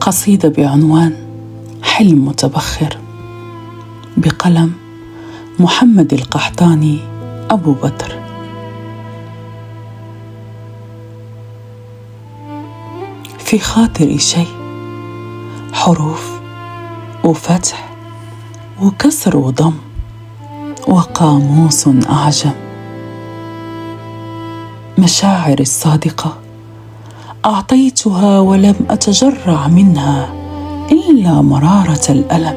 قصيدة بعنوان حلم متبخر بقلم محمد القحطاني أبو بدر. في خاطري شيء، حروف وفتح وكسر وضم وقاموس أعجم. مشاعر الصادقة أعطيتها ولم أتجرع منها إلا مرارة الألم.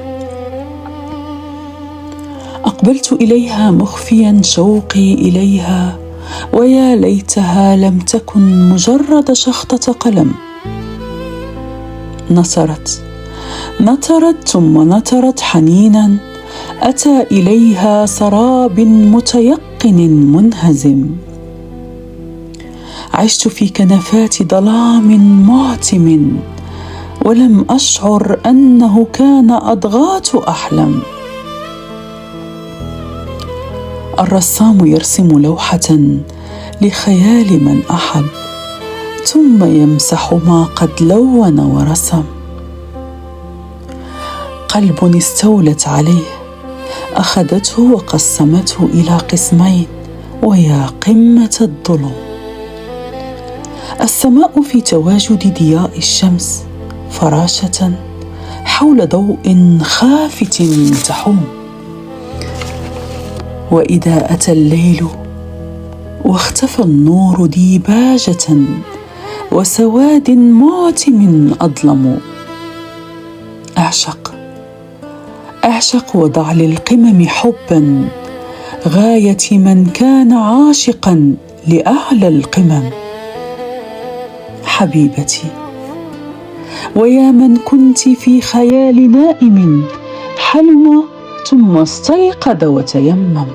أقبلت إليها مخفيا شوقي إليها، ويا ليتها لم تكن مجرد شخطة قلم. نطرت ثم نطرت حنينا، أتى إليها سراب متيقن منهزم. عشت في كنفات ظلام معتم، ولم أشعر أنه كان أضغاث أحلم. الرسام يرسم لوحة لخيال من أحب، ثم يمسح ما قد لون ورسم. قلب استولت عليه، أخذته وقسمته إلى قسمين، ويا قمة الظلم. السماء في تواجد ضياء الشمس فراشة حول ضوء خافت تحوم. وإذا أتى الليل واختفى النور ديباجة وسواد معتم أظلم. أعشق وضع للقمم حبا، غاية من كان عاشقا لأعلى القمم. حبيبتي، ويا من كنت في خيال نائم حلم ثم استيقظ وتيمم.